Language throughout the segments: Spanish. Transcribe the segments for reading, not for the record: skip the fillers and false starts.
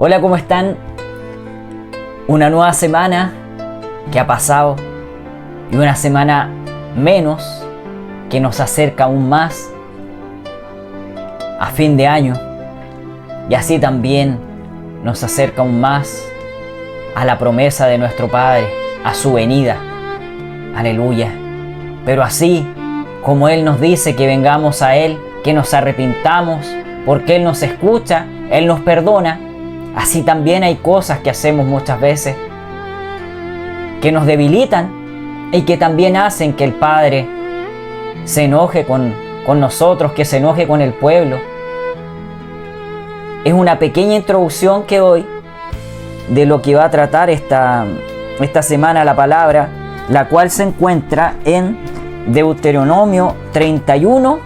Hola, ¿cómo están? Una nueva semana que ha pasado y una semana menos que nos acerca aún más a fin de año, y así también nos acerca aún más a la promesa de nuestro Padre, a su venida. Aleluya. Pero así como Él nos dice que vengamos a Él, que nos arrepintamos, porque Él nos escucha, Él nos perdona, así también hay cosas que hacemos muchas veces que nos debilitan y que también hacen que el Padre se enoje con nosotros, que se enoje con el pueblo. Es una pequeña introducción que doy de lo que va a tratar esta semana la palabra, la cual se encuentra en Deuteronomio 31,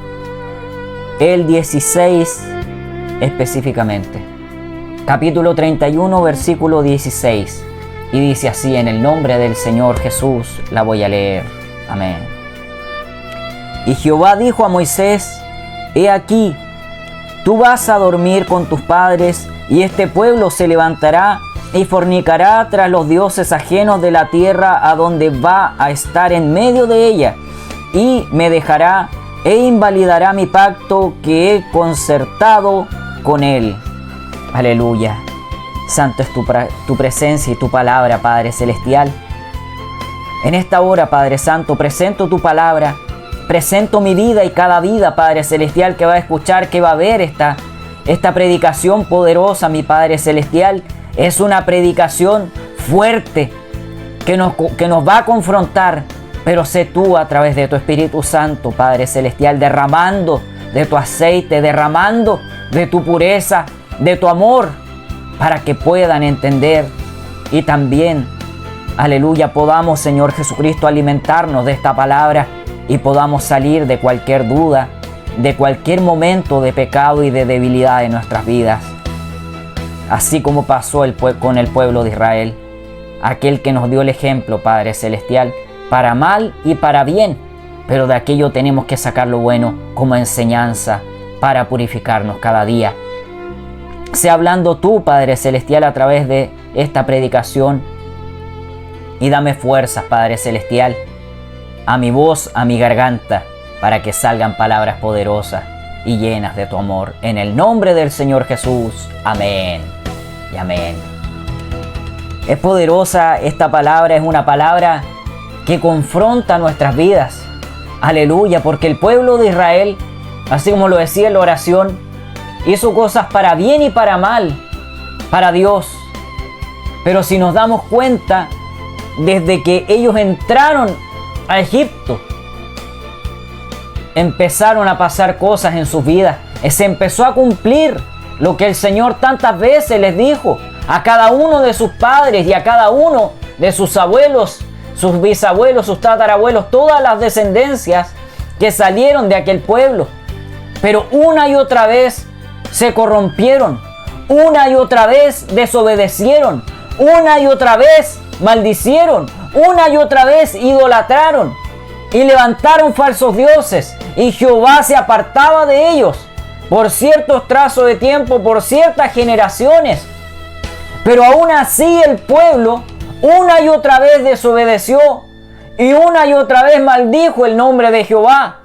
el 16 específicamente. Capítulo 31, versículo 16. Y dice así: en el nombre del Señor Jesús la voy a leer. Amén. Y Jehová dijo a Moisés: he aquí, tú vas a dormir con tus padres, y este pueblo se levantará y fornicará tras los dioses ajenos de la tierra a donde va a estar en medio de ella, y me dejará e invalidará mi pacto que he concertado con él. Aleluya. Santo es tu presencia y tu palabra, Padre Celestial. En esta hora, Padre Santo, presento tu palabra, presento mi vida y cada vida, Padre Celestial, que va a escuchar, que va a ver esta predicación poderosa, mi Padre Celestial. Es una predicación fuerte que nos va a confrontar, pero sé tú a través de tu Espíritu Santo, Padre Celestial, derramando de tu aceite, derramando de tu pureza, de tu amor, para que puedan entender y también, aleluya, podamos, Señor Jesucristo, alimentarnos de esta palabra y podamos salir de cualquier duda, de cualquier momento de pecado y de debilidad en nuestras vidas. Así como pasó con el pueblo de Israel, aquel que nos dio el ejemplo, Padre Celestial, para mal y para bien, pero de aquello tenemos que sacar lo bueno como enseñanza para purificarnos cada día. Sea hablando tú, Padre Celestial, a través de esta predicación, y dame fuerzas, Padre Celestial, a mi voz, a mi garganta, para que salgan palabras poderosas y llenas de tu amor. En el nombre del Señor Jesús. Amén y amén. Es poderosa esta palabra, es una palabra que confronta nuestras vidas. Aleluya, porque el pueblo de Israel, así como lo decía en la oración, hizo cosas para bien y para mal, para Dios. Pero si nos damos cuenta, desde que ellos entraron a Egipto, empezaron a pasar cosas en sus vidas. Se empezó a cumplir lo que el Señor tantas veces les dijo a cada uno de sus padres y a cada uno de sus abuelos, sus bisabuelos, sus tatarabuelos, todas las descendencias que salieron de aquel pueblo. Pero una y otra vez se corrompieron, una y otra vez desobedecieron, una y otra vez maldicieron, una y otra vez idolatraron y levantaron falsos dioses, y Jehová se apartaba de ellos por ciertos trazos de tiempo, por ciertas generaciones. Pero aún así el pueblo una y otra vez desobedeció y una y otra vez maldijo el nombre de Jehová.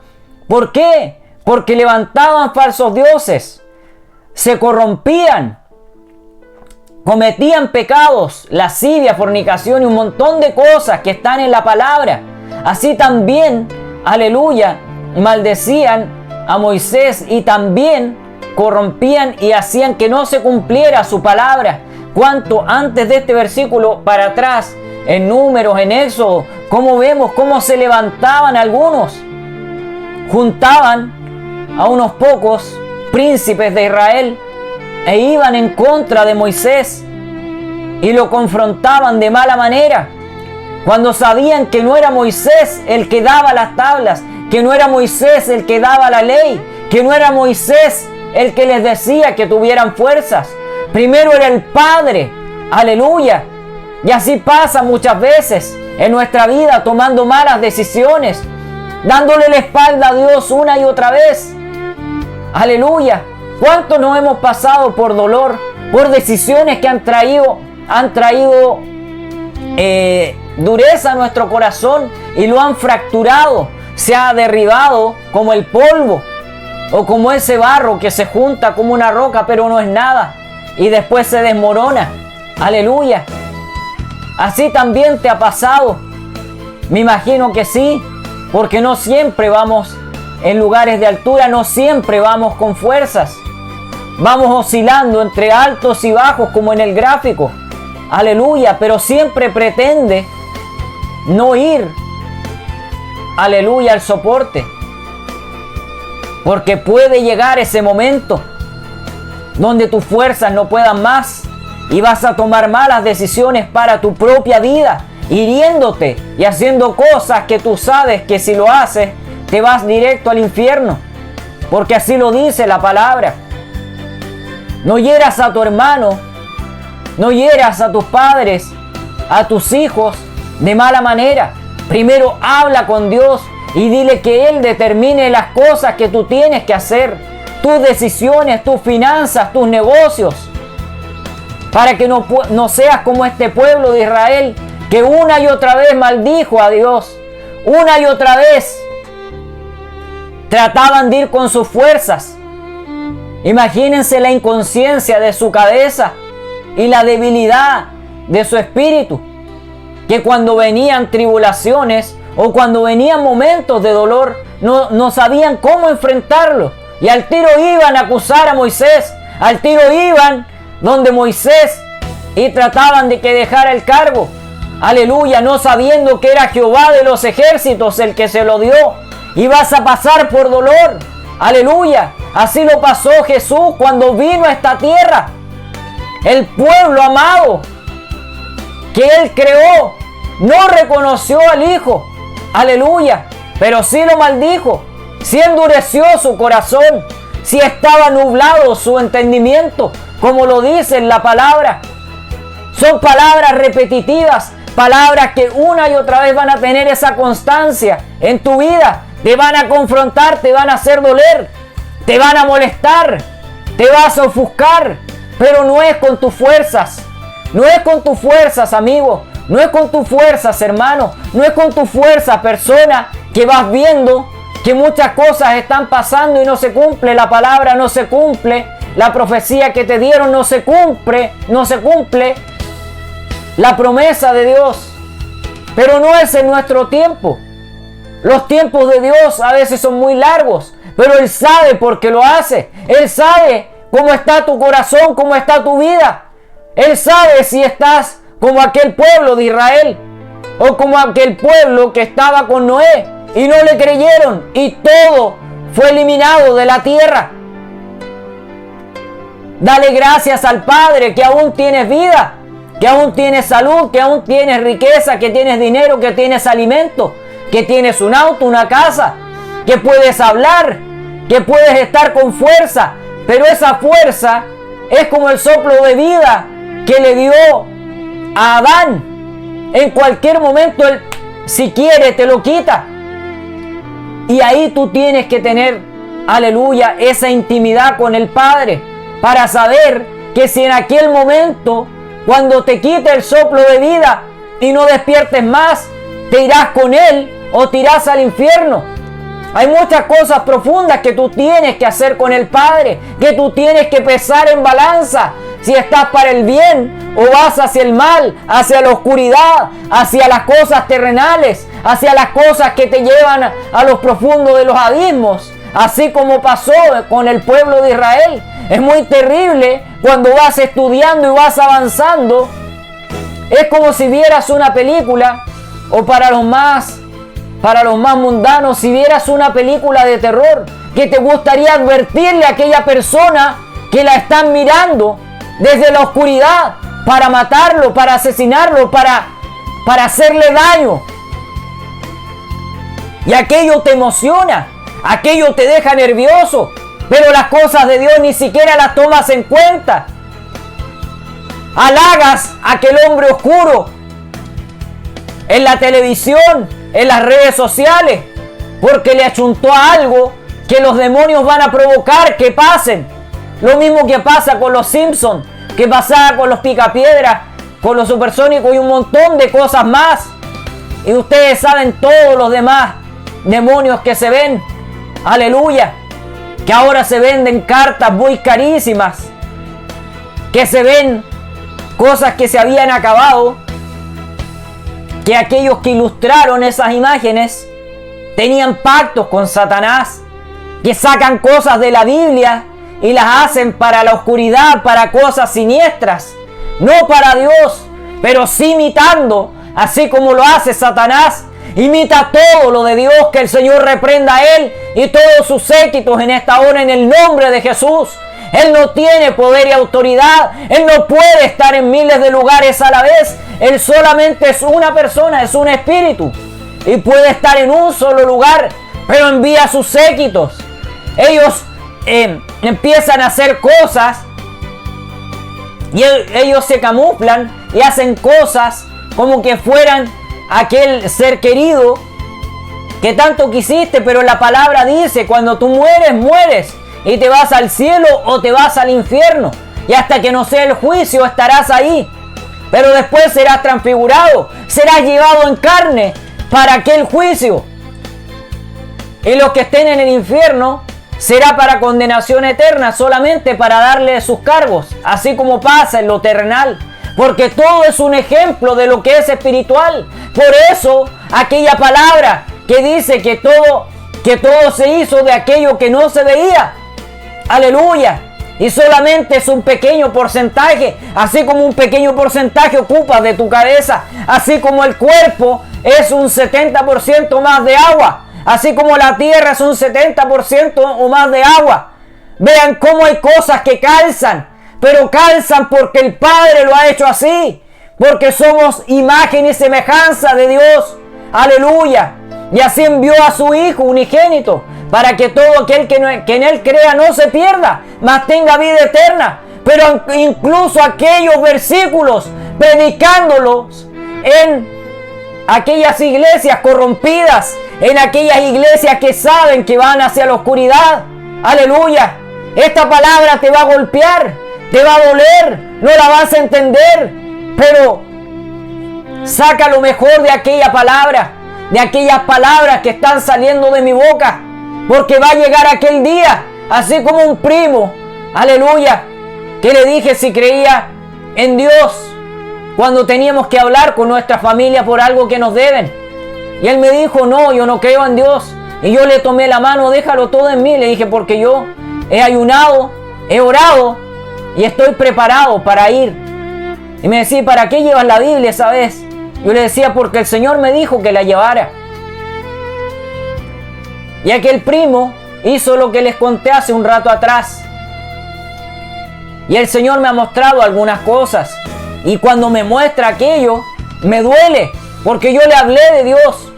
¿Por qué? Porque levantaban falsos dioses, se corrompían, cometían pecados, lascivia, fornicación y un montón de cosas que están en la palabra. Así también, aleluya, maldecían a Moisés y también corrompían y hacían que no se cumpliera su palabra. Cuanto antes de este versículo para atrás, en Números, en Éxodo, cómo vemos cómo se levantaban algunos, juntaban a unos pocos príncipes de Israel e iban en contra de Moisés y lo confrontaban de mala manera, cuando sabían que no era Moisés el que daba las tablas, que no era Moisés el que daba la ley, que no era Moisés el que les decía que tuvieran fuerzas. Primero era el Padre. Aleluya. Y así pasa muchas veces en nuestra vida, tomando malas decisiones, dándole la espalda a Dios una y otra vez. Aleluya. ¿Cuántos nos hemos pasado por dolor? por decisiones que han traído dureza a nuestro corazón y lo han fracturado. Se ha derribado como el polvo o como ese barro que se junta como una roca pero no es nada y después se desmorona. Aleluya. Así también te ha pasado. Me imagino que sí, porque no siempre vamos en lugares de altura, no siempre vamos con fuerzas. Vamos oscilando entre altos y bajos como en el gráfico. Aleluya, pero siempre pretende no ir, aleluya, al soporte. Porque puede llegar ese momento donde tus fuerzas no puedan más y vas a tomar malas decisiones para tu propia vida, hiriéndote y haciendo cosas que tú sabes que si lo haces te vas directo al infierno. Porque así lo dice la palabra. No hieras a tu hermano, no hieras a tus padres, a tus hijos de mala manera. Primero habla con Dios y dile que Él determine las cosas que tú tienes que hacer, tus decisiones, tus finanzas, tus negocios, para que no seas como este pueblo de Israel que una y otra vez maldijo a Dios, una y otra vez trataban de ir con sus fuerzas. Imagínense la inconsciencia de su cabeza y la debilidad de su espíritu, que cuando venían tribulaciones o cuando venían momentos de dolor no sabían cómo enfrentarlo, y al tiro iban a acusar a Moisés, al tiro iban donde Moisés y trataban de que dejara el cargo. Aleluya, no sabiendo que era Jehová de los ejércitos el que se lo dio, y vas a pasar por dolor. Aleluya, así lo pasó Jesús cuando vino a esta tierra. El pueblo amado que Él creó no reconoció al Hijo. Aleluya, pero sí lo maldijo. Sí endureció su corazón. Sí estaba nublado su entendimiento, como lo dice en la palabra. Son palabras repetitivas, palabras que una y otra vez van a tener esa constancia en tu vida. Te van a confrontar, te van a hacer doler, te van a molestar, te vas a ofuscar, pero no es con tus fuerzas. No es con tus fuerzas, amigo. No es con tus fuerzas, hermano. No es con tus fuerzas, persona, que vas viendo que muchas cosas están pasando y no se cumple la palabra, no se cumple la profecía que te dieron, no se cumple la promesa de Dios. Pero no es en nuestro tiempo. Los tiempos de Dios a veces son muy largos, pero Él sabe por qué lo hace. Él sabe cómo está tu corazón, cómo está tu vida. Él sabe si estás como aquel pueblo de Israel o como aquel pueblo que estaba con Noé y no le creyeron y todo fue eliminado de la tierra. Dale gracias al Padre que aún tienes vida, que aún tienes salud, que aún tienes riqueza, que tienes dinero, que tienes alimento, que tienes un auto, una casa, que puedes hablar, que puedes estar con fuerza, pero esa fuerza es como el soplo de vida que le dio a Adán. En cualquier momento Él, si quiere, te lo quita. Y ahí tú tienes que tener, aleluya, esa intimidad con el Padre para saber que si en aquel momento, cuando te quite el soplo de vida y no despiertes más, te irás con Él o te irás al infierno. Hay muchas cosas profundas que tú tienes que hacer con el Padre, que tú tienes que pesar en balanza. Si estás para el bien o vas hacia el mal, hacia la oscuridad, hacia las cosas terrenales, hacia las cosas que te llevan a los profundos de los abismos. Así como pasó con el pueblo de Israel. Es muy terrible cuando vas estudiando y vas avanzando. Es como si vieras una película, o para los más mundanos, si vieras una película de terror, que te gustaría advertirle a aquella persona que la están mirando desde la oscuridad para matarlo, para asesinarlo, para hacerle daño. Y aquello te emociona, aquello te deja nervioso, pero las cosas de Dios ni siquiera las tomas en cuenta. Halagas a aquel hombre oscuro en la televisión, en las redes sociales, porque le achuntó a algo que los demonios van a provocar que pasen. Lo mismo que pasa con los Simpsons, ¿Qué pasaba con los picapiedras, con los supersónicos y un montón de cosas más? Y ustedes saben todos los demás demonios que se ven. Aleluya. Que ahora se venden cartas muy carísimas. Que se ven cosas que se habían acabado. Que aquellos que ilustraron esas imágenes tenían pactos con Satanás. Que sacan cosas de la Biblia y las hacen para la oscuridad, para cosas siniestras. No para Dios, pero sí imitando, así como lo hace Satanás. Imita todo lo de Dios. Que el Señor reprenda a él y todos sus séquitos en esta hora en el nombre de Jesús. Él no tiene poder y autoridad. Él no puede estar en miles de lugares a la vez. Él solamente es una persona, es un espíritu. Y puede estar en un solo lugar, pero envía a sus séquitos. Ellos empiezan a hacer cosas y ellos se camuflan y hacen cosas como que fueran aquel ser querido que tanto quisiste, pero la palabra dice: cuando tú mueres, mueres y te vas al cielo o te vas al infierno, y hasta que no sea el juicio estarás ahí, pero después serás transfigurado, serás llevado en carne para aquel juicio, y los que estén en el infierno será para condenación eterna, solamente para darle sus cargos, así como pasa en lo terrenal. Porque todo es un ejemplo de lo que es espiritual. Por eso, aquella palabra que dice que todo se hizo de aquello que no se veía. Aleluya. Y solamente es un pequeño porcentaje. Así como un pequeño porcentaje ocupa de tu cabeza. Así como el cuerpo es un 70% más de agua. Así como la tierra es un 70% o más de agua. Vean cómo hay cosas que calzan. Pero calzan porque el Padre lo ha hecho así. Porque somos imagen y semejanza de Dios. Aleluya. Y así envió a su Hijo unigénito, para que todo aquel que en Él crea no se pierda, mas tenga vida eterna. Pero incluso aquellos versículos, predicándolos en aquellas iglesias corrompidas, en aquellas iglesias que saben que van hacia la oscuridad. Aleluya. Esta palabra te va a golpear. Te va a doler, no la vas a entender, pero saca lo mejor de aquella palabra, de aquellas palabras que están saliendo de mi boca, porque va a llegar aquel día, así como un primo, aleluya, que le dije si creía en Dios, cuando teníamos que hablar con nuestra familia por algo que nos deben, y él me dijo: no, yo no creo en Dios, y yo le tomé la mano: déjalo todo en mí, le dije, porque yo he ayunado, he orado, y estoy preparado para ir. Y me decía: ¿para qué llevas la Biblia esa vez? Yo le decía: porque el Señor me dijo que la llevara. Y aquel primo hizo lo que les conté hace un rato atrás. Y el Señor me ha mostrado algunas cosas. Y cuando me muestra aquello, me duele. Porque yo le hablé de Dios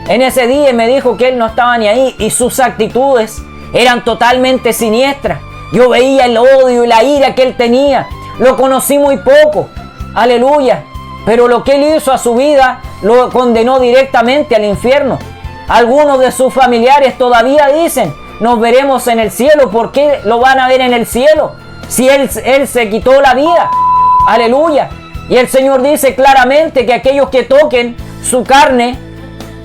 en ese día y me dijo que Él no estaba ni ahí. Y sus actitudes eran totalmente siniestras. Yo veía el odio y la ira que él tenía. Lo conocí muy poco. Aleluya. Pero lo que él hizo a su vida lo condenó directamente al infierno. Algunos de sus familiares todavía dicen: nos veremos en el cielo. ¿Por qué lo van a ver en el cielo? Si él se quitó la vida. Aleluya. Y el Señor dice claramente que aquellos que toquen su carne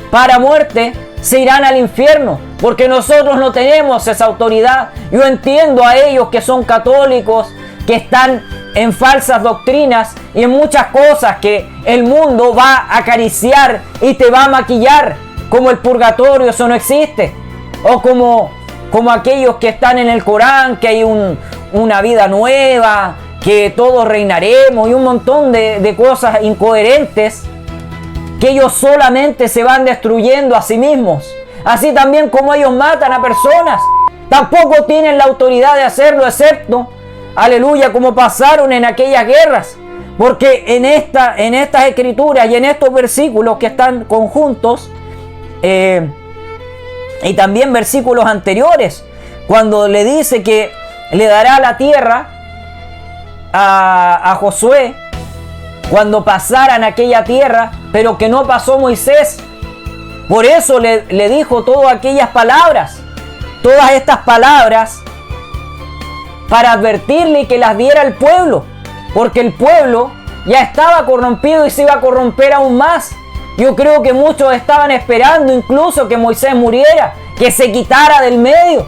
para muerte se irán al infierno, porque nosotros no tenemos esa autoridad. Yo entiendo a ellos que son católicos, que están en falsas doctrinas y en muchas cosas que el mundo va a acariciar y te va a maquillar, como el purgatorio, eso no existe, o como aquellos que están en el Corán, que hay una vida nueva, que todos reinaremos, y un montón de cosas incoherentes, que ellos solamente se van destruyendo a sí mismos. Así también como ellos matan a personas, tampoco tienen la autoridad de hacerlo, excepto, aleluya, como pasaron en aquellas guerras. Porque en estas escrituras y en estos versículos que están conjuntos, y también versículos anteriores, cuando le dice que le dará la tierra a Josué, cuando pasaran aquella tierra, pero que no pasó Moisés. Por eso le dijo todas aquellas palabras, todas estas palabras, para advertirle que las diera al pueblo. porque el pueblo ya estaba corrompido y se iba a corromper aún más. Yo creo que muchos estaban esperando incluso que Moisés muriera, que se quitara del medio,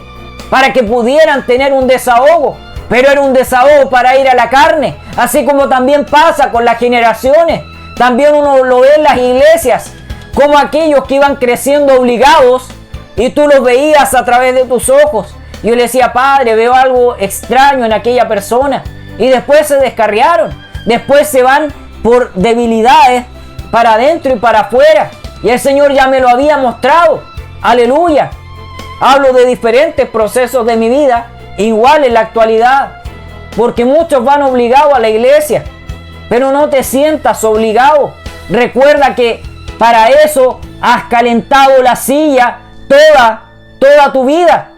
para que pudieran tener un desahogo. Pero era un desahogo para ir a la carne, así como también pasa con las generaciones. También uno lo ve en las iglesias, como aquellos que iban creciendo obligados y tú los veías a través de tus ojos. Yo le decía, Padre, veo algo extraño en aquella persona, y después se descarriaron, después se van por debilidades para adentro y para afuera, y el Señor ya me lo había mostrado. Aleluya. Hablo de diferentes procesos de mi vida, igual en la actualidad, porque muchos van obligados a la iglesia, pero no te sientas obligado. Recuerda que para eso has calentado la silla toda tu vida,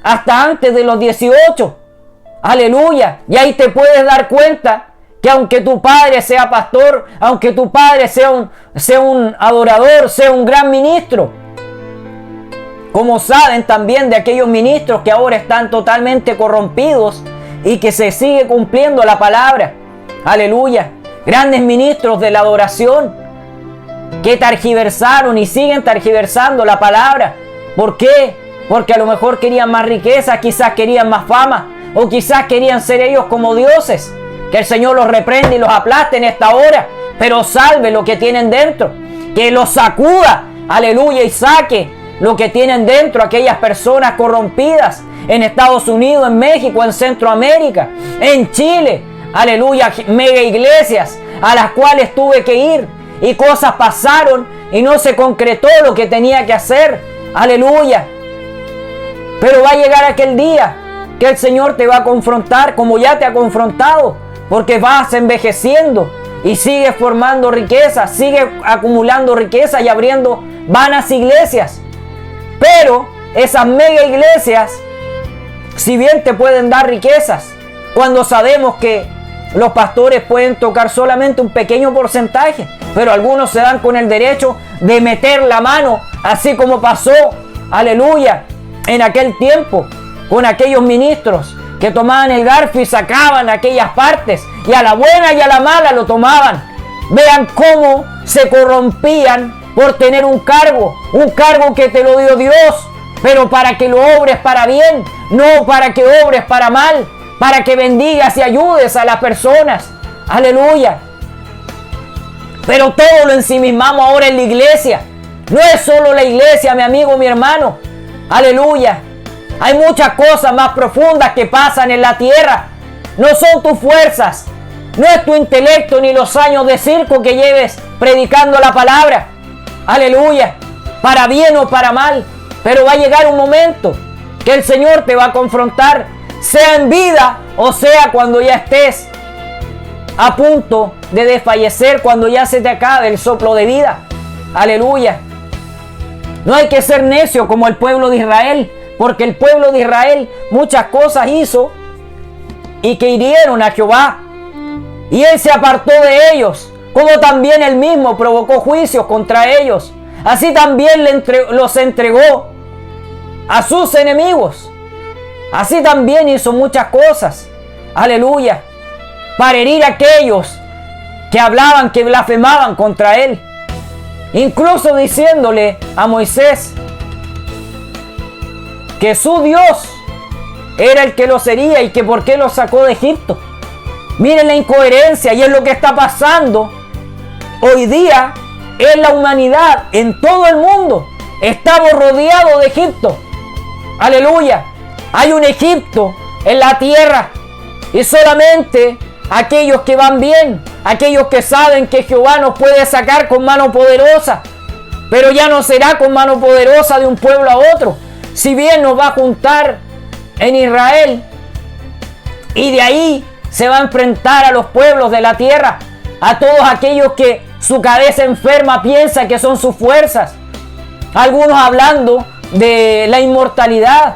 hasta antes de los 18. Aleluya. Y ahí te puedes dar cuenta que aunque tu padre sea pastor, aunque tu padre sea un adorador, sea un gran ministro, como saben también de aquellos ministros que ahora están totalmente corrompidos y que se sigue cumpliendo la palabra. Aleluya. Grandes ministros de la adoración que tergiversaron y siguen tergiversando la palabra. ¿Por qué? Porque a lo mejor querían más riqueza, quizás querían más fama, o quizás querían ser ellos como dioses. Que el Señor los reprende y los aplaste en esta hora, pero salve lo que tienen dentro, que los sacuda, aleluya, y saque lo que tienen dentro aquellas personas corrompidas en Estados Unidos, en México, en Centroamérica, en Chile, aleluya, mega iglesias a las cuales tuve que ir y cosas pasaron y no se concretó lo que tenía que hacer, aleluya. Pero va a llegar aquel día que el Señor te va a confrontar, como ya te ha confrontado, porque vas envejeciendo y sigues formando riqueza, sigues acumulando riqueza y abriendo vanas iglesias. Pero esas mega iglesias, si bien te pueden dar riquezas, cuando sabemos que los pastores pueden tocar solamente un pequeño porcentaje, pero algunos se dan con el derecho de meter la mano, así como pasó, aleluya, en aquel tiempo, con aquellos ministros que tomaban el garfio y sacaban aquellas partes, y a la buena y a la mala lo tomaban. Vean cómo se corrompían por tener un cargo que te lo dio Dios, pero para que lo obres para bien, no para que obres para mal, para que bendigas y ayudes a las personas. Aleluya. Pero todo lo ensimismamos ahora en la iglesia. No es solo la iglesia, mi amigo, mi hermano. Aleluya. Hay muchas cosas más profundas que pasan en la tierra. No son tus fuerzas, no es tu intelecto ni los años de circo que lleves predicando la palabra. Aleluya. Para bien o para mal. Pero va a llegar un momento que el Señor te va a confrontar, sea en vida o sea cuando ya estés a punto de desfallecer, cuando ya se te acabe el soplo de vida. Aleluya. No hay que ser necio como el pueblo de Israel, porque el pueblo de Israel muchas cosas hizo y que hirieron a Jehová, y Él se apartó de ellos, como también Él mismo provocó juicios contra ellos. Así también los entregó a sus enemigos. Así también hizo muchas cosas, aleluya, para herir a aquellos que hablaban, que blasfemaban contra Él. Incluso diciéndole a Moisés que su Dios era el que los hería y que por qué los sacó de Egipto. Miren la incoherencia, y es lo que está pasando hoy día en la humanidad, en todo el mundo. Estamos rodeados de Egipto. Aleluya. Hay un Egipto en la tierra, y solamente aquellos que van bien, aquellos que saben que Jehová nos puede sacar con mano poderosa, pero ya no será con mano poderosa de un pueblo a otro. Si bien nos va a juntar en Israel, y de ahí se va a enfrentar a los pueblos de la tierra, a todos aquellos que su cabeza enferma piensa que son sus fuerzas. Algunos hablando de la inmortalidad,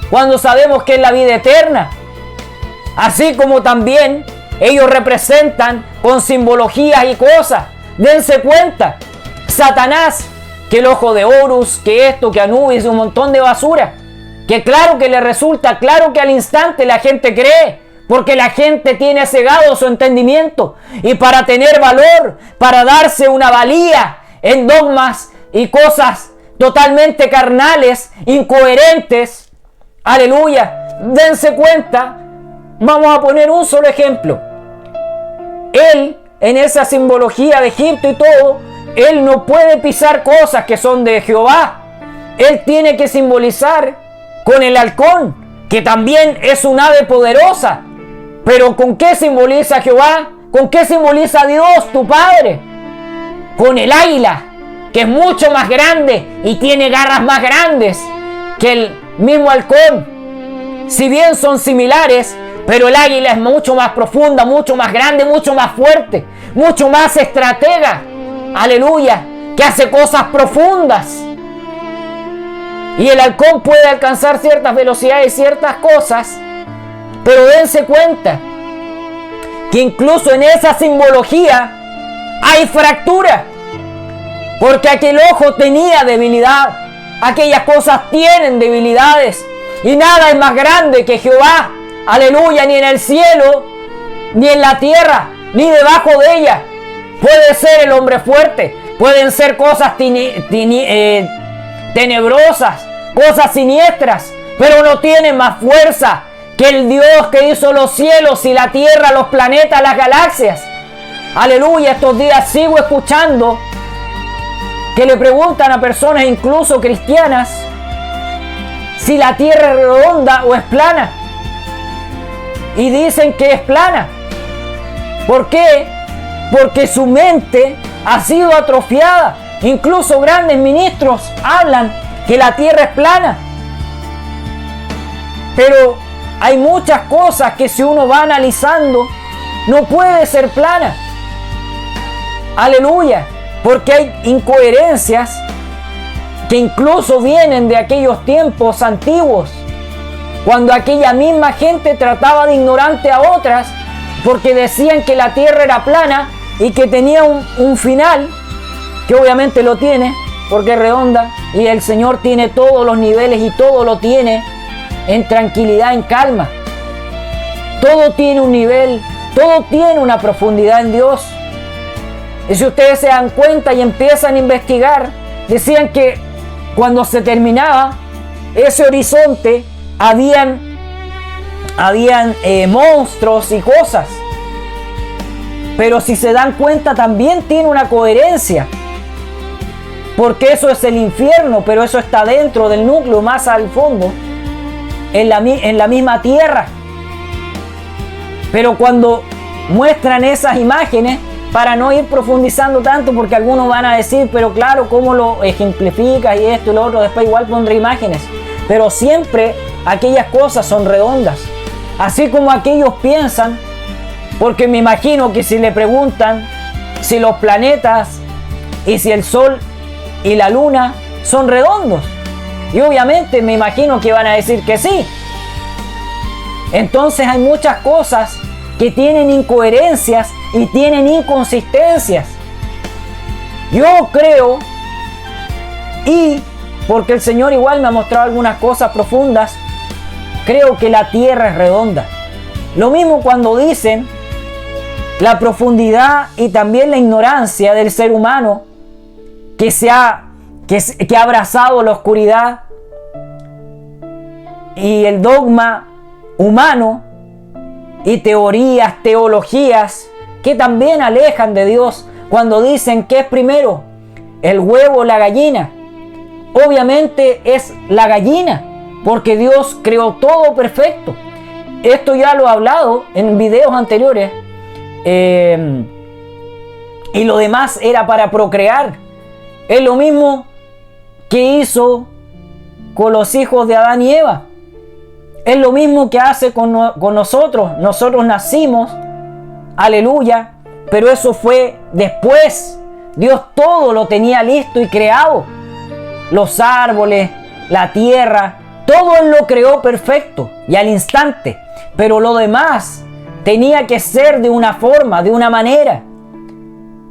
cuando sabemos que es la vida eterna. Así como también ellos representan con simbologías y cosas. Dense cuenta, Satanás, que el ojo de Horus, que esto, que Anubis, un montón de basura, que claro que le resulta, claro que al instante la gente cree, Porque la gente tiene cegado su entendimiento. Y para tener valor, para darse una valía en dogmas y cosas totalmente carnales, incoherentes. Aleluya. Dense cuenta. Vamos a poner un solo ejemplo. Él, en esa simbología de Egipto y todo, él no puede pisar cosas que son de Jehová. Él tiene que simbolizar con el halcón, que también es un ave poderosa. Pero ¿con qué simboliza Jehová? ¿Con qué simboliza Dios, tu Padre? Con el águila, que es mucho más grande y tiene garras más grandes que el mismo halcón. Si bien son similares, pero el águila es mucho más profunda, mucho más grande, mucho más fuerte, mucho más estratega. Aleluya, que hace cosas profundas. Y el halcón puede alcanzar ciertas velocidades y ciertas cosas. Pero dense cuenta que incluso en esa simbología hay fractura. Porque aquel ojo tenía debilidad. Aquellas cosas tienen debilidades. Y nada es más grande que Jehová. Aleluya, ni en el cielo, ni en la tierra, ni debajo de ella. Puede ser el hombre fuerte. Pueden ser cosas tenebrosas, cosas siniestras. Pero no tiene más fuerza que el Dios que hizo los cielos y la tierra, los planetas, las galaxias. Aleluya, estos días sigo escuchando que le preguntan a personas, incluso cristianas, si la tierra es redonda o es plana. Y dicen que es plana. ¿Por qué? Porque su mente ha sido atrofiada. Incluso grandes ministros hablan que la tierra es plana. Pero hay muchas cosas que si uno va analizando, no puede ser plana. Aleluya. Porque hay incoherencias que incluso vienen de aquellos tiempos antiguos, cuando aquella misma gente trataba de ignorante a otras, porque decían que la tierra era plana y que tenía un final, que obviamente lo tiene, porque es redonda, y el Señor tiene todos los niveles y todo lo tiene en tranquilidad, en calma. Todo tiene un nivel, todo tiene una profundidad en Dios. Y si ustedes se dan cuenta y empiezan a investigar, decían que cuando se terminaba ese horizonte, habían monstruos y cosas. Pero si se dan cuenta, también tiene una coherencia. Porque eso es el infierno, pero eso está dentro del núcleo, más al fondo, en la misma tierra. Pero cuando muestran esas imágenes, para no ir profundizando tanto, porque algunos van a decir, pero claro, ¿cómo lo ejemplificas y esto y lo otro? Después igual pondré imágenes. Pero siempre aquellas cosas son redondas. Así como aquellos piensan, porque me imagino que si le preguntan si los planetas y si el Sol y la Luna son redondos, y obviamente me imagino que van a decir que sí. Entonces hay muchas cosas que tienen incoherencias y tienen inconsistencias. Yo creo, y porque el Señor igual me ha mostrado algunas cosas profundas, creo que la tierra es redonda. Lo mismo cuando dicen la profundidad y también la ignorancia del ser humano que ha abrazado la oscuridad y el dogma humano y teorías, teologías que también alejan de Dios, cuando dicen que es primero el huevo o la gallina. Obviamente es la gallina, porque Dios creó todo perfecto. Esto ya lo he hablado en videos anteriores. Y lo demás era para procrear. Es lo mismo que hizo con los hijos de Adán y Eva. Es lo mismo que hace con nosotros. Nosotros nacimos, aleluya, pero eso fue después. Dios todo lo tenía listo y creado. Los árboles, la tierra, todo Él lo creó perfecto y al instante. Pero lo demás tenía que ser de una forma, de una manera.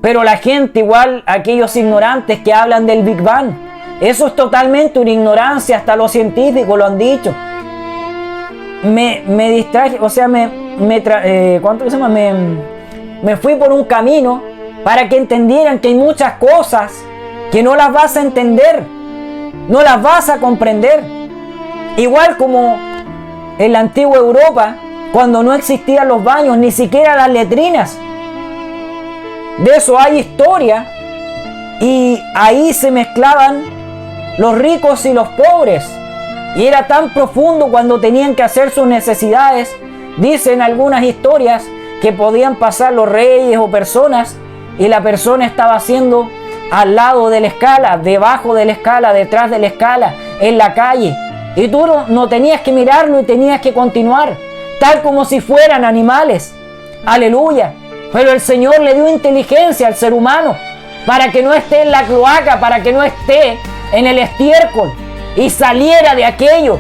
Pero la gente, igual aquellos ignorantes que hablan del Big Bang, eso es totalmente una ignorancia, hasta los científicos lo han dicho. Me distraje, o sea, me me fui por un camino para que entendieran que hay muchas cosas que no las vas a entender, no las vas a comprender. Igual como en la antigua Europa, cuando no existían los baños, ni siquiera las letrinas. De eso hay historia, y ahí se mezclaban los ricos y los pobres. Y era tan profundo cuando tenían que hacer sus necesidades. Dicen algunas historias que podían pasar los reyes o personas, y la persona estaba haciendo al lado de la escala, debajo de la escala, detrás de la escala, en la calle. Y tú no tenías que mirarlo y tenías que continuar, tal como si fueran animales. Aleluya. Pero el Señor le dio inteligencia al ser humano para que no esté en la cloaca, para que no esté en el estiércol, y saliera de aquello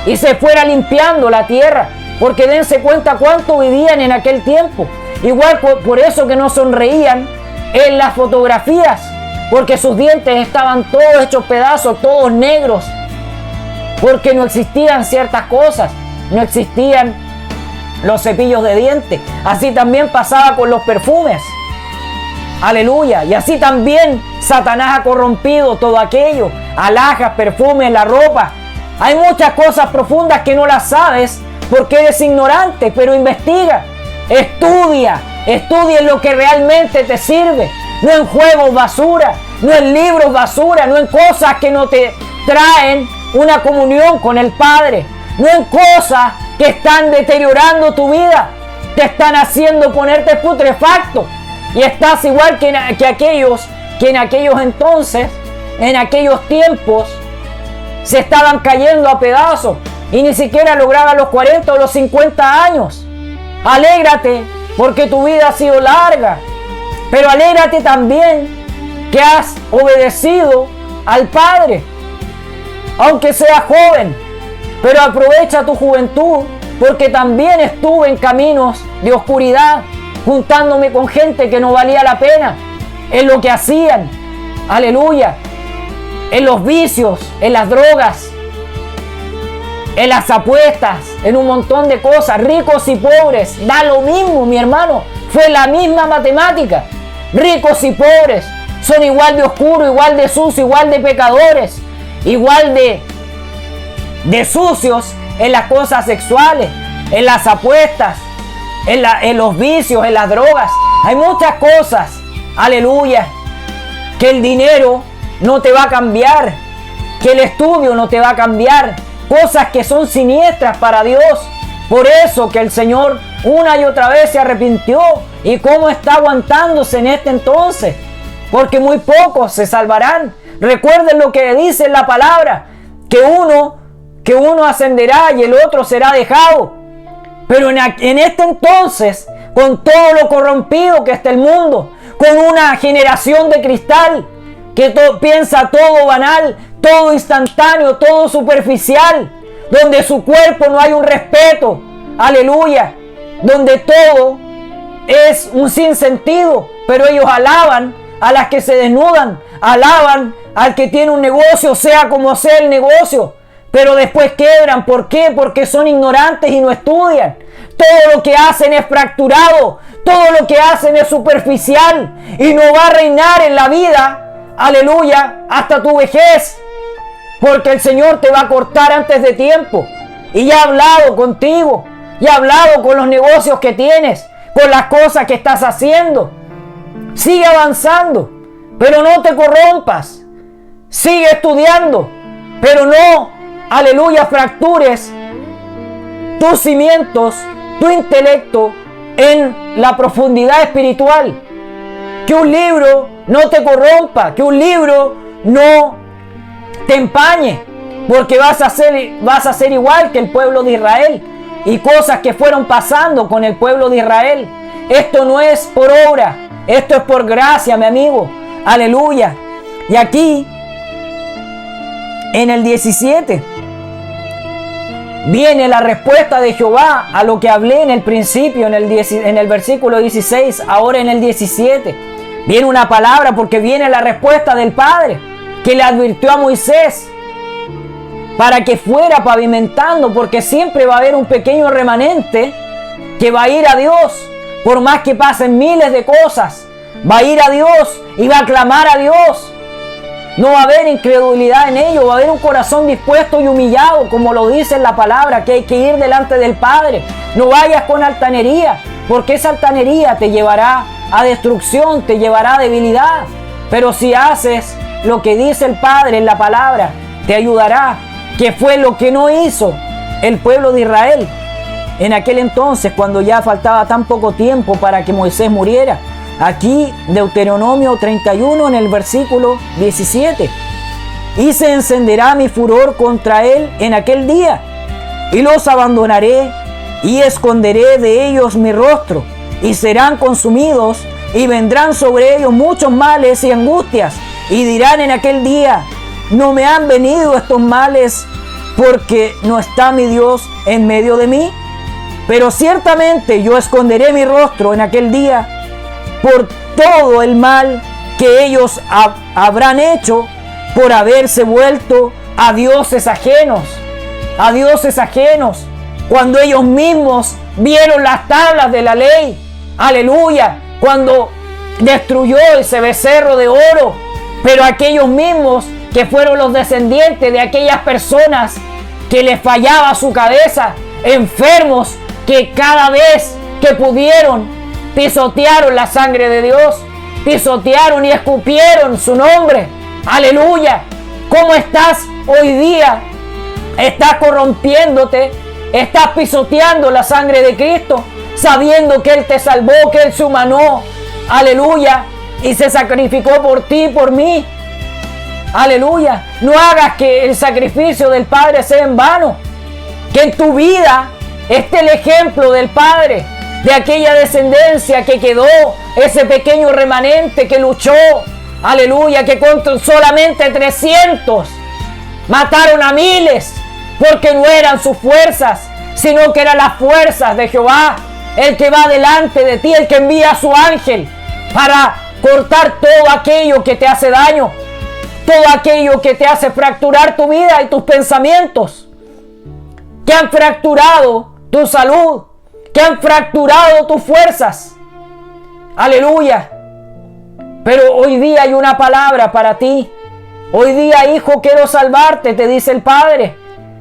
y se fuera limpiando la tierra. Porque dense cuenta cuánto vivían en aquel tiempo. Igual por eso que no sonreían en las fotografías, porque sus dientes estaban todos hechos pedazos, todos negros, porque no existían ciertas cosas, no existían los cepillos de dientes. Así también pasaba con los perfumes. Aleluya. Y así también Satanás ha corrompido todo aquello: alhajas, perfumes, la ropa. Hay muchas cosas profundas que no las sabes porque eres ignorante, pero investiga, estudia en lo que realmente te sirve, no en juegos basura, no en libros basura, no en cosas que no te traen una comunión con el Padre, no en cosas que están deteriorando tu vida, te están haciendo ponerte putrefacto, y estás igual que aquellos que en aquellos entonces, en aquellos tiempos, se estaban cayendo a pedazos y ni siquiera lograban los 40 o los 50 años. Alégrate porque tu vida ha sido larga, pero alégrate también que has obedecido al Padre, aunque seas joven. Pero aprovecha tu juventud, porque también estuve en caminos de oscuridad, juntándome con gente que no valía la pena en lo que hacían. Aleluya. En los vicios, en las drogas, en las apuestas, en un montón de cosas, ricos y pobres, da lo mismo, mi hermano, fue la misma matemática. Ricos y pobres son igual de oscuros, igual de sucios, igual de pecadores, igual de sucios en las cosas sexuales, en las apuestas, en los vicios, en las drogas. Hay muchas cosas, aleluya, que el dinero no te va a cambiar, que el estudio no te va a cambiar, cosas que son siniestras para Dios. Por eso que el Señor una y otra vez se arrepintió. ¿Y cómo está aguantándose en este entonces? Porque muy pocos se salvarán. Recuerden lo que dice en la palabra, que uno ascenderá y el otro será dejado. Pero en este entonces, con todo lo corrompido que está el mundo, con una generación de cristal que piensa todo banal, todo instantáneo, todo superficial, donde su cuerpo no hay un respeto, aleluya, donde todo es un sinsentido, pero ellos alaban a las que se desnudan, alaban al que tiene un negocio, sea como sea el negocio, pero después quebran. ¿Por qué? Porque son ignorantes y no estudian. Todo lo que hacen es fracturado, todo lo que hacen es superficial y no va a reinar en la vida, aleluya, hasta tu vejez, porque el Señor te va a cortar antes de tiempo. Y ya ha hablado contigo, ya ha hablado con los negocios que tienes, con las cosas que estás haciendo. Sigue avanzando, pero no te corrompas. Sigue estudiando, pero no, aleluya, fractures tus cimientos, tu intelecto en la profundidad espiritual. Que un libro no te corrompa, que un libro no te empañe, porque vas a ser igual que el pueblo de Israel y cosas que fueron pasando con el pueblo de Israel. Esto no es por obra, esto es por gracia, mi amigo. Aleluya. Y aquí en el 17 viene la respuesta de Jehová a lo que hablé en el principio, en el versículo 16, ahora en el 17. Viene una palabra porque viene la respuesta del Padre que le advirtió a Moisés para que fuera pavimentando, porque siempre va a haber un pequeño remanente que va a ir a Dios, por más que pasen miles de cosas, va a ir a Dios y va a clamar a Dios. No va a haber incredulidad en ello, va a haber un corazón dispuesto y humillado, como lo dice en la palabra, que hay que ir delante del Padre. No vayas con altanería, porque esa altanería te llevará a destrucción, te llevará a debilidad. Pero si haces lo que dice el Padre en la palabra, te ayudará, que fue lo que no hizo el pueblo de Israel en aquel entonces, cuando ya faltaba tan poco tiempo para que Moisés muriera. Aquí, Deuteronomio 31, en el versículo 17. Y se encenderá mi furor contra él en aquel día, y los abandonaré, y esconderé de ellos mi rostro, y serán consumidos, y vendrán sobre ellos muchos males y angustias, y dirán en aquel día: no me han venido estos males, porque no está mi Dios en medio de mí. Pero ciertamente yo esconderé mi rostro en aquel día por todo el mal que ellos habrán hecho, por haberse vuelto a dioses ajenos. A dioses ajenos, cuando ellos mismos vieron las tablas de la ley. Aleluya. Cuando destruyó ese becerro de oro. Pero aquellos mismos que fueron los descendientes de aquellas personas que les fallaba su cabeza, enfermos, que cada vez que pudieron pisotearon la sangre de Dios, pisotearon y escupieron su nombre. Aleluya. ¿Cómo estás hoy día? Estás corrompiéndote, estás pisoteando la sangre de Cristo, sabiendo que Él te salvó, que Él se humanó. Aleluya. Y se sacrificó por ti y por mí. Aleluya. No hagas que el sacrificio del Padre sea en vano. Que en tu vida esté el ejemplo del Padre, de aquella descendencia que quedó, ese pequeño remanente que luchó. Aleluya. Que con solamente 300 mataron a miles, porque no eran sus fuerzas, sino que eran las fuerzas de Jehová, el que va delante de ti, el que envía a su ángel para cortar todo aquello que te hace daño, todo aquello que te hace fracturar tu vida y tus pensamientos, que han fracturado tu salud, que han fracturado tus fuerzas. Aleluya. Pero hoy día hay una palabra para ti. Hoy día, hijo, quiero salvarte, te dice el Padre.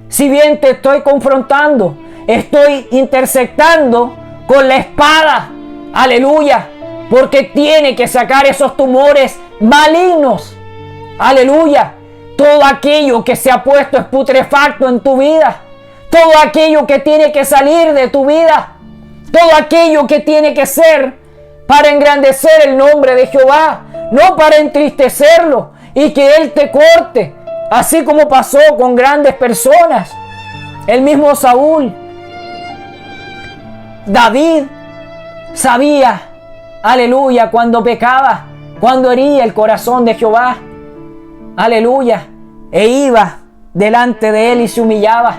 Si bien te estoy confrontando, estoy intersectando con la espada. Aleluya. Porque tiene que sacar esos tumores malignos. Aleluya. Todo aquello que se ha puesto es putrefacto en tu vida. Todo aquello que tiene que salir de tu vida. Todo aquello que tiene que ser para engrandecer el nombre de Jehová. No para entristecerlo y que Él te corte. Así como pasó con grandes personas. El mismo Saúl. David sabía, aleluya, cuando pecaba, cuando hería el corazón de Jehová. Aleluya. E iba delante de Él y se humillaba.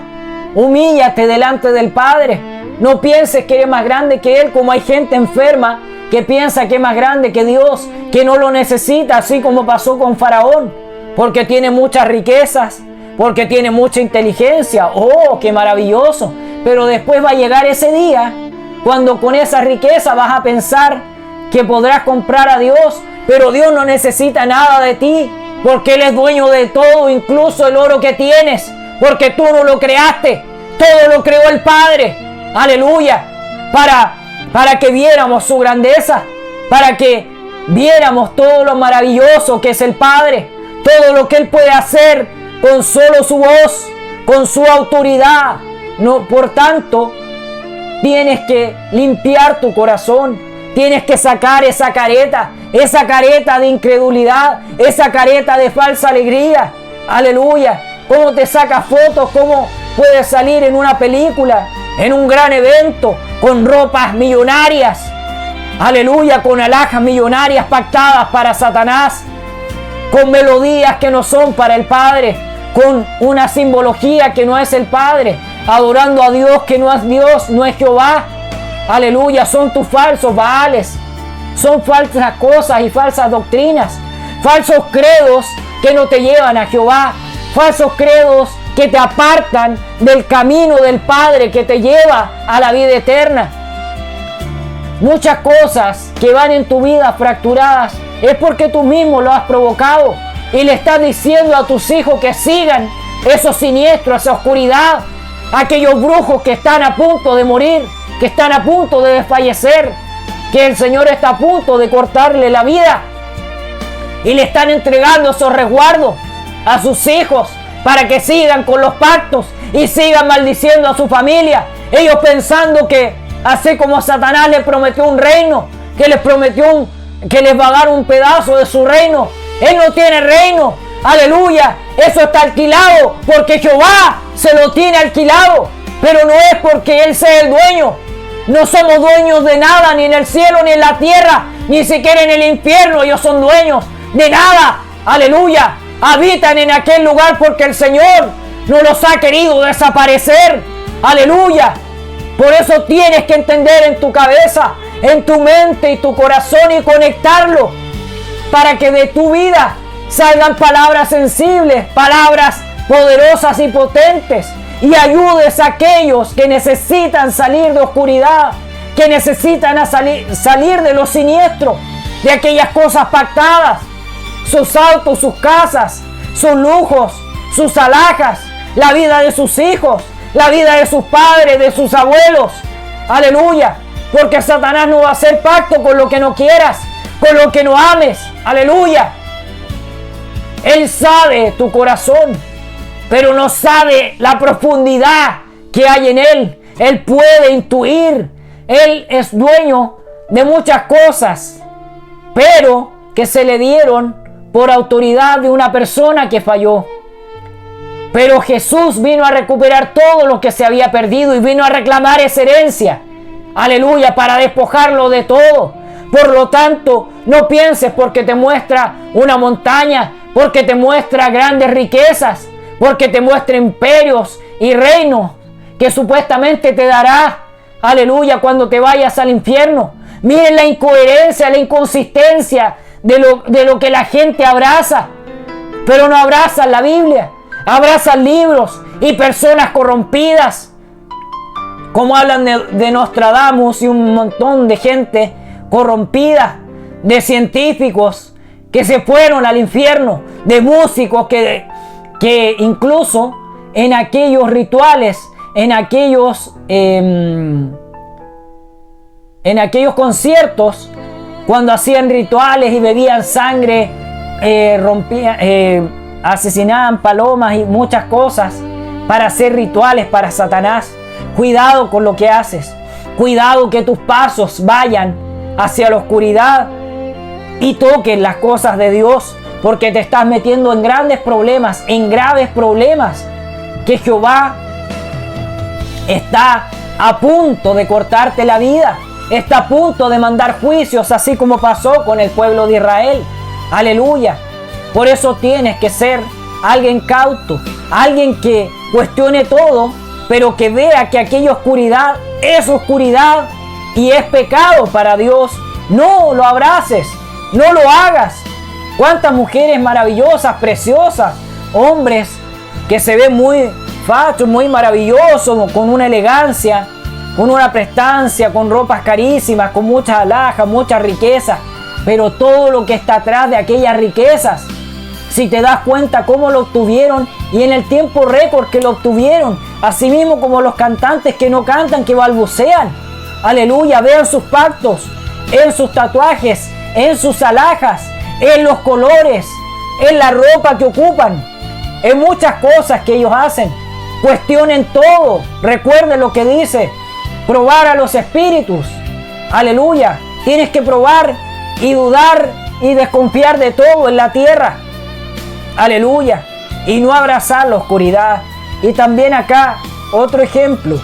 Humíllate delante del Padre. No pienses que eres más grande que Él, como hay gente enferma que piensa que es más grande que Dios, que no lo necesita, así como pasó con Faraón, porque tiene muchas riquezas, porque tiene mucha inteligencia. ¡Oh, qué maravilloso! Pero después va a llegar ese día cuando con esa riqueza vas a pensar que podrás comprar a Dios, pero Dios no necesita nada de ti, porque Él es dueño de todo, incluso el oro que tienes, porque tú no lo creaste, todo lo creó el Padre. Aleluya. Para que viéramos su grandeza, para que viéramos todo lo maravilloso que es el Padre, todo lo que Él puede hacer con solo su voz, con su autoridad. No, por tanto, tienes que limpiar tu corazón, tienes que sacar esa careta de incredulidad, esa careta de falsa alegría. Aleluya. Cómo te sacas fotos, cómo puedes salir en una película, en un gran evento, con ropas millonarias. Aleluya, con alhajas millonarias pactadas para Satanás, con melodías que no son para el Padre, con una simbología que no es el Padre, adorando a Dios que no es Dios, no es Jehová. Aleluya, son tus falsos baales, son falsas cosas y falsas doctrinas, falsos credos que no te llevan a Jehová, falsos credos que te apartan del camino del Padre que te lleva a la vida eterna. muchas cosas que van en tu vida fracturadas, es porque tú mismo lo has provocado y le estás diciendo a tus hijos que sigan esos siniestros, esa oscuridad, aquellos brujos que están a punto de morir, que están a punto de desfallecer, que el Señor está a punto de cortarle la vida y le están entregando esos resguardos a sus hijos para que sigan con los pactos y sigan maldiciendo a su familia, ellos pensando que así como Satanás les prometió un reino, que les prometió que les va a dar un pedazo de su reino, él no tiene reino, aleluya, eso está alquilado porque Jehová se lo tiene alquilado, pero no es porque él sea el dueño. No somos dueños de nada, ni en el cielo, ni en la tierra, ni siquiera en el infierno. Ellos son dueños de nada, aleluya. Habitan en aquel lugar porque el Señor no los ha querido desaparecer, aleluya. Por eso tienes que entender en tu cabeza, en tu mente y tu corazón y conectarlo para que de tu vida salgan palabras sensibles, palabras poderosas y potentes, y ayudes a aquellos que necesitan salir de oscuridad, que necesitan salir de lo siniestro, de aquellas cosas pactadas, sus autos, sus casas, sus lujos, sus alhajas, la vida de sus hijos, la vida de sus padres, de sus abuelos, aleluya, porque Satanás no va a hacer pacto con lo que no quieras, con lo que no ames, aleluya. Él sabe tu corazón, pero no sabe la profundidad que hay en él. Él puede intuir, él es dueño de muchas cosas, pero que se le dieron por autoridad de una persona que falló. Pero Jesús vino a recuperar todo lo que se había perdido y vino a reclamar esa herencia, aleluya, para despojarlo de todo. Por lo tanto, no pienses porque te muestra una montaña, porque te muestra grandes riquezas, porque te muestra imperios y reinos que supuestamente te dará, aleluya, cuando te vayas al infierno. Miren la incoherencia, la inconsistencia de lo que la gente abraza, pero no abrazan la Biblia, abrazan libros y personas corrompidas, como hablan de Nostradamus y un montón de gente corrompida, de científicos que se fueron al infierno, de músicos que incluso en aquellos rituales, en aquellos conciertos, cuando hacían rituales y bebían sangre, asesinaban palomas y muchas cosas para hacer rituales para Satanás. Cuidado con lo que haces, cuidado que tus pasos vayan hacia la oscuridad y toquen las cosas de Dios, porque te estás metiendo en grandes problemas, en graves problemas, que Jehová está a punto de cortarte la vida, está a punto de mandar juicios, así como pasó con el pueblo de Israel, aleluya. Por eso tienes que ser alguien cauto, alguien que cuestione todo, pero que vea que aquella oscuridad es oscuridad y es pecado para Dios. No lo abraces, no lo hagas. Cuántas mujeres maravillosas, preciosas, hombres que se ven muy fachos, muy maravillosos, con una elegancia, con una prestancia, con ropas carísimas, con muchas alhajas, mucha riqueza, pero todo lo que está atrás de aquellas riquezas, si te das cuenta cómo lo obtuvieron y en el tiempo récord que lo obtuvieron, así mismo como los cantantes que no cantan, que balbucean, aleluya, vean sus pactos, en sus tatuajes, en sus alhajas, en los colores, en la ropa que ocupan, en muchas cosas que ellos hacen. Cuestionen todo, recuerden lo que dice, probar a los espíritus, aleluya. Tienes que probar y dudar y desconfiar de todo en la tierra, aleluya, y no abrazar la oscuridad. Y también acá otro ejemplo,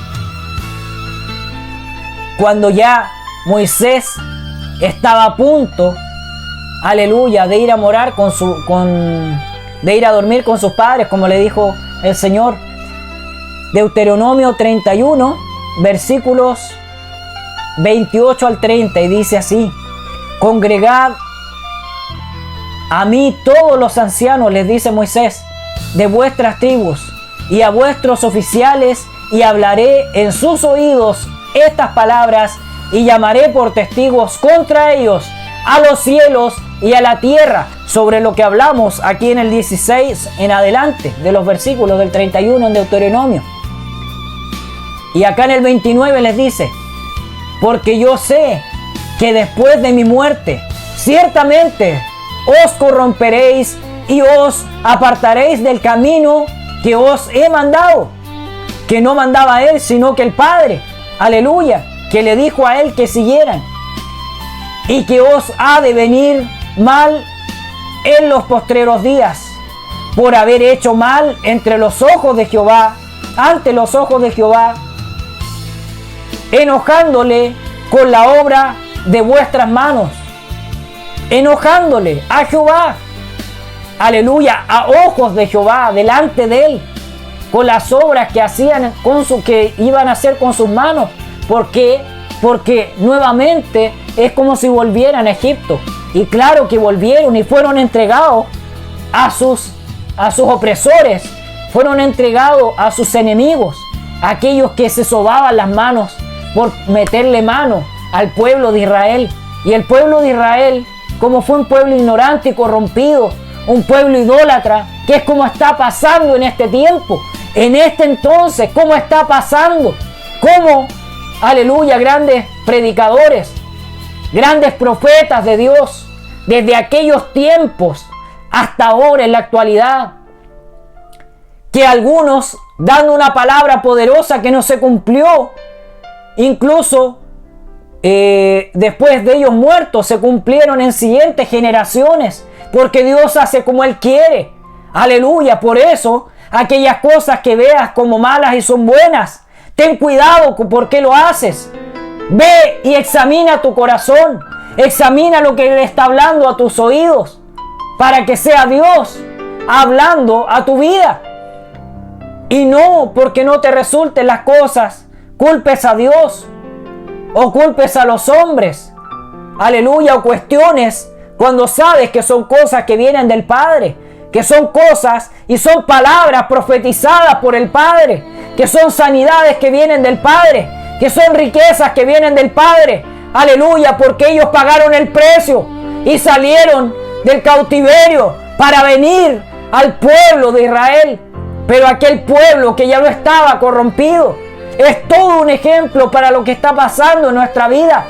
cuando ya Moisés estaba a punto, aleluya, de ir a morar de ir a dormir con sus padres, como le dijo el Señor. Deuteronomio 31, versículos 28 al 30, y dice así: congregad a mí todos los ancianos, les dice Moisés, de vuestras tribus, y a vuestros oficiales, y hablaré en sus oídos estas palabras y llamaré por testigos contra ellos a los cielos y a la tierra, sobre lo que hablamos aquí en el 16 en adelante, de los versículos del 31 en Deuteronomio. Y acá en el 29 les dice: porque yo sé que después de mi muerte, ciertamente os corromperéis y os apartaréis del camino que os he mandado, que no mandaba él, sino que el Padre, aleluya, que le dijo a él que siguieran, y que os ha de venir mal en los postreros días, por haber hecho mal entre los ojos de Jehová, ante los ojos de Jehová, enojándole con la obra de vuestras manos, enojándole a Jehová, aleluya, a ojos de Jehová, delante de él, con las obras que hacían que iban a hacer con sus manos. ¿Por qué? Porque nuevamente es como si volvieran a Egipto. Y claro que volvieron y fueron entregados a sus opresores, fueron entregados a sus enemigos, aquellos que se sobaban las manos por meterle mano al pueblo de Israel. Y el pueblo de Israel, como fue un pueblo ignorante y corrompido, un pueblo idólatra, que es como está pasando en este tiempo, en este entonces, como está pasando, como, aleluya, grandes predicadores, grandes profetas de Dios, desde aquellos tiempos hasta ahora en la actualidad, que algunos dando una palabra poderosa que no se cumplió, incluso después de ellos muertos, se cumplieron en siguientes generaciones, porque Dios hace como Él quiere, aleluya. Por eso, aquellas cosas que veas como malas y son buenas, ten cuidado con por qué lo haces. Ve y examina tu corazón, examina lo que le está hablando a tus oídos, para que sea Dios hablando a tu vida. Y no porque no te resulten las cosas, culpes a Dios o culpes a los hombres, aleluya, o cuestiones cuando sabes que son cosas que vienen del Padre, que son cosas y son palabras profetizadas por el Padre, que son sanidades que vienen del Padre, que son riquezas que vienen del Padre, aleluya, porque ellos pagaron el precio y salieron del cautiverio para venir al pueblo de Israel. Pero aquel pueblo que ya no estaba corrompido es todo un ejemplo para lo que está pasando en nuestra vida,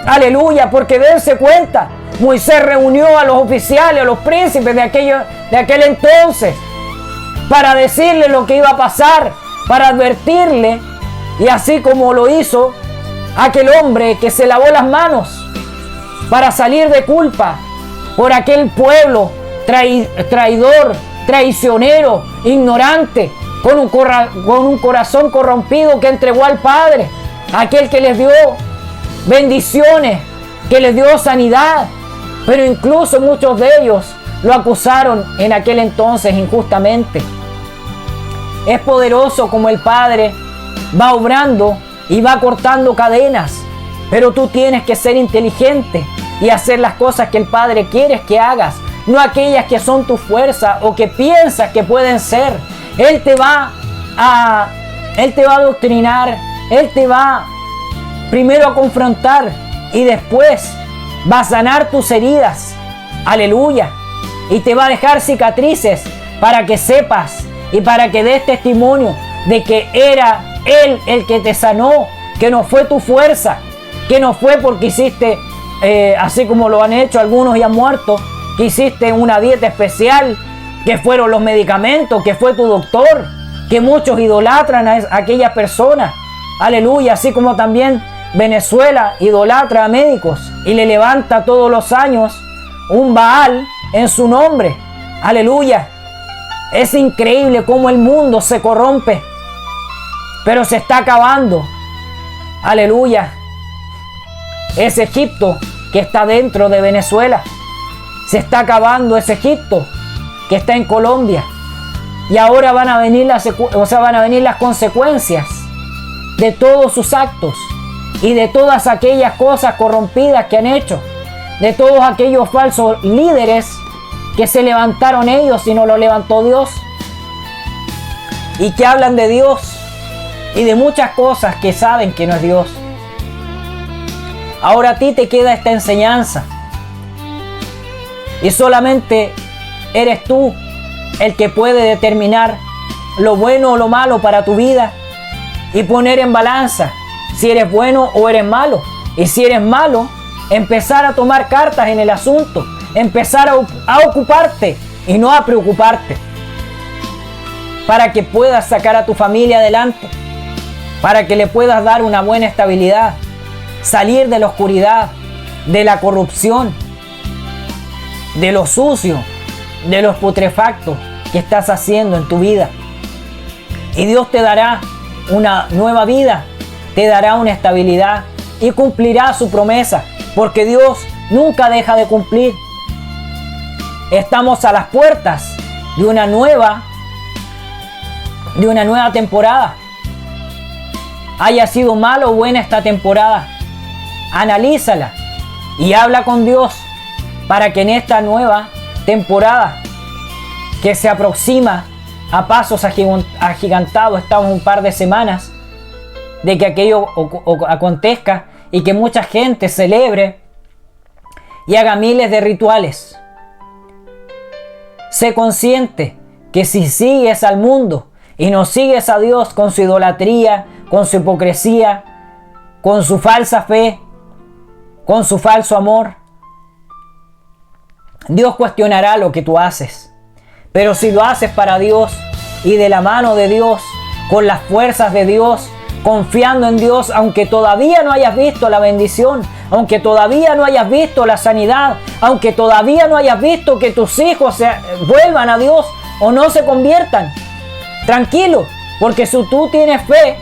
aleluya, porque dense cuenta, Moisés reunió a los oficiales, a los príncipes de aquel entonces, para decirle lo que iba a pasar, para advertirle. Y así como lo hizo aquel hombre que se lavó las manos para salir de culpa por aquel pueblo traidor, traicionero, ignorante, con un corazón corrompido, que entregó al Padre, aquel que les dio bendiciones, que les dio sanidad, pero incluso muchos de ellos lo acusaron en aquel entonces injustamente. Es poderoso como el Padre va obrando y va cortando cadenas, pero tú tienes que ser inteligente y hacer las cosas que el Padre quiere que hagas, no aquellas que son tu fuerza o que piensas que pueden ser. Él te va a adoctrinar, Él te va primero a confrontar y después va a sanar tus heridas, aleluya, y te va a dejar cicatrices para que sepas y para que des testimonio de que era Él el que te sanó, que no fue tu fuerza, que no fue porque hiciste, así como lo han hecho algunos y han muerto, que hiciste una dieta especial, que fueron los medicamentos, que fue tu doctor, que muchos idolatran a aquellas personas, aleluya, así como también Venezuela idolatra a médicos y le levanta todos los años un Baal en su nombre, aleluya. Es increíble cómo el mundo se corrompe, pero se está acabando, aleluya. Es Egipto que está dentro de Venezuela, se está acabando ese Egipto que está en Colombia, y ahora van a venir las consecuencias de todos sus actos y de todas aquellas cosas corrompidas que han hecho, de todos aquellos falsos líderes que se levantaron ellos y no lo levantó Dios, y que hablan de Dios y de muchas cosas que saben que no es Dios. Ahora a ti te queda esta enseñanza. Y solamente eres tú el que puede determinar lo bueno o lo malo para tu vida y poner en balanza si eres bueno o eres malo. Y si eres malo, empezar a tomar cartas en el asunto, empezar a ocuparte y no a preocuparte, para que puedas sacar a tu familia adelante, para que le puedas dar una buena estabilidad, salir de la oscuridad, de la corrupción, de lo sucio, de los putrefactos que estás haciendo en tu vida. Y Dios te dará una nueva vida, te dará una estabilidad y cumplirá su promesa, porque Dios nunca deja de cumplir. Estamos a las puertas de una nueva temporada. Haya sido mala o buena esta temporada, analízala y habla con Dios para que en esta nueva temporada que se aproxima a pasos agigantados, estamos un par de semanas de que aquello acontezca y que mucha gente celebre y haga miles de rituales. Sé consciente que si sigues al mundo y no sigues a Dios con su idolatría, con su hipocresía, con su falsa fe, con su falso amor, Dios cuestionará lo que tú haces. Pero si lo haces para Dios y de la mano de Dios, con las fuerzas de Dios, confiando en Dios, aunque todavía no hayas visto la bendición, aunque todavía no hayas visto la sanidad, aunque todavía no hayas visto que tus hijos vuelvan a Dios o no se conviertan, tranquilo, porque si tú tienes fe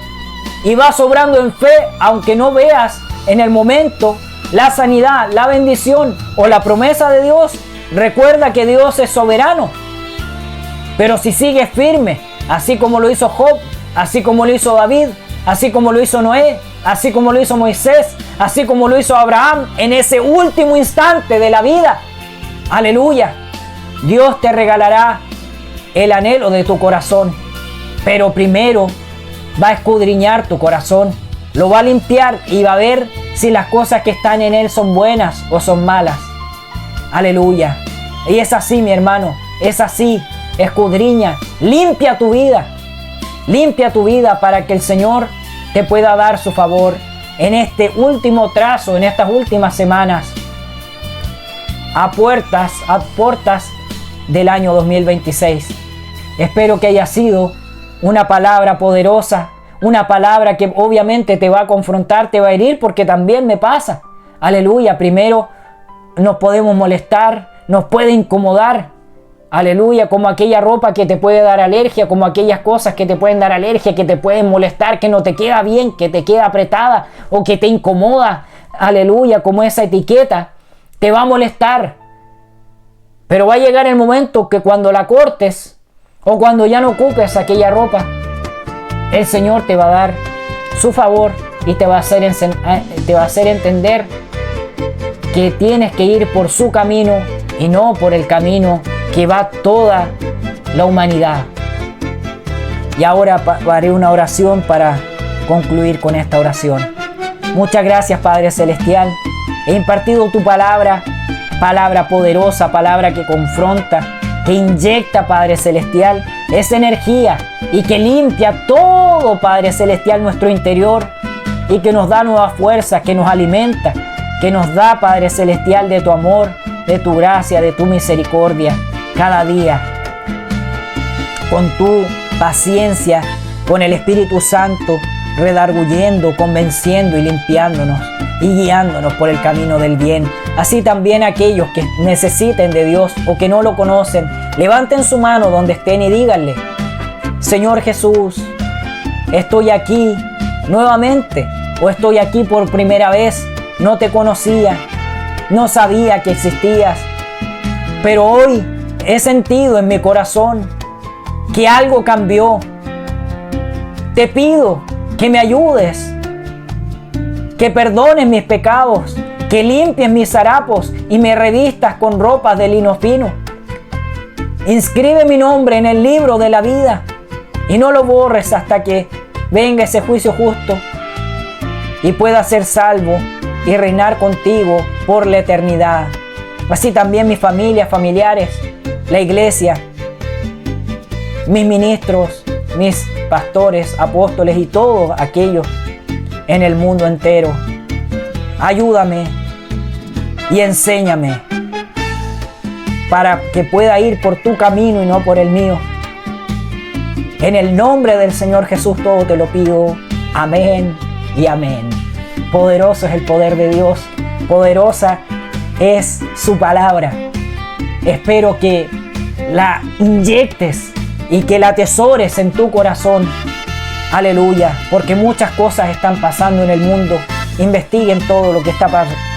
y vas obrando en fe, aunque no veas en el momento la sanidad, la bendición o la promesa de Dios, recuerda que Dios es soberano. Pero si sigues firme, así como lo hizo Job, así como lo hizo David, así como lo hizo Noé, así como lo hizo Moisés, así como lo hizo Abraham en ese último instante de la vida, aleluya, Dios te regalará el anhelo de tu corazón. Pero primero va a escudriñar tu corazón, lo va a limpiar y va a ver si las cosas que están en él son buenas o son malas. Aleluya. Y es así, mi hermano, es así. Escudriña, limpia tu vida para que el Señor te pueda dar su favor en este último trazo, en estas últimas semanas, a puertas del año 2026. Espero que haya sido una palabra poderosa, una palabra que obviamente te va a confrontar, te va a herir, porque también me pasa. Aleluya, primero nos podemos molestar, nos puede incomodar. Aleluya, como aquella ropa que te puede dar alergia, como aquellas cosas que te pueden dar alergia, que te pueden molestar, que no te queda bien, que te queda apretada o que te incomoda. Aleluya, como esa etiqueta te va a molestar. Pero va a llegar el momento que cuando la cortes o cuando ya no ocupes aquella ropa, el Señor te va a dar su favor y te va a hacer entender que tienes que ir por su camino y no por el camino que va toda la humanidad. Y ahora haré una oración para concluir con esta oración. Muchas gracias, Padre Celestial. He impartido tu palabra, palabra poderosa, palabra que confronta, que inyecta, Padre Celestial, esa energía y que limpia todo, Padre Celestial, nuestro interior y que nos da nuevas fuerzas, que nos alimenta, que nos da, Padre Celestial, de tu amor, de tu gracia, de tu misericordia. Cada día, con tu paciencia, con el Espíritu Santo, redarguyendo, convenciendo y limpiándonos y guiándonos por el camino del bien. Así también aquellos que necesiten de Dios o que no lo conocen, levanten su mano donde estén y díganle: Señor Jesús, estoy aquí nuevamente, o estoy aquí por primera vez, no te conocía, no sabía que existías, pero hoy he sentido en mi corazón que algo cambió. Te pido que me ayudes, que perdones mis pecados, que limpies mis harapos y me revistas con ropas de lino fino. Inscribe mi nombre en el libro de la vida y no lo borres hasta que venga ese juicio justo y pueda ser salvo y reinar contigo por la eternidad. Así también mi familia, familiares, la iglesia, mis ministros, mis pastores, apóstoles y todos aquellos en el mundo entero. Ayúdame y enséñame para que pueda ir por tu camino y no por el mío. En el nombre del Señor Jesús todo te lo pido. Amén y amén. Poderoso es el poder de Dios. Poderosa es su palabra. Espero que la inyectes y que la atesores en tu corazón. Aleluya. Porque muchas cosas están pasando en el mundo. Investiguen todo lo que está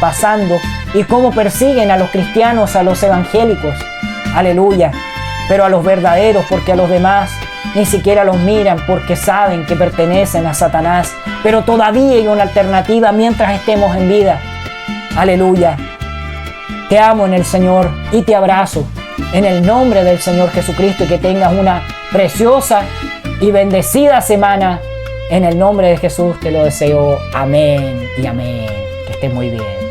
pasando y cómo persiguen a los cristianos, a los evangélicos. Aleluya. Pero a los verdaderos, porque a los demás ni siquiera los miran, porque saben que pertenecen a Satanás. Pero todavía hay una alternativa mientras estemos en vida. Aleluya. Te amo en el Señor y te abrazo en el nombre del Señor Jesucristo, y que tengas una preciosa y bendecida semana. En el nombre de Jesús te lo deseo. Amén y amén. Que estés muy bien.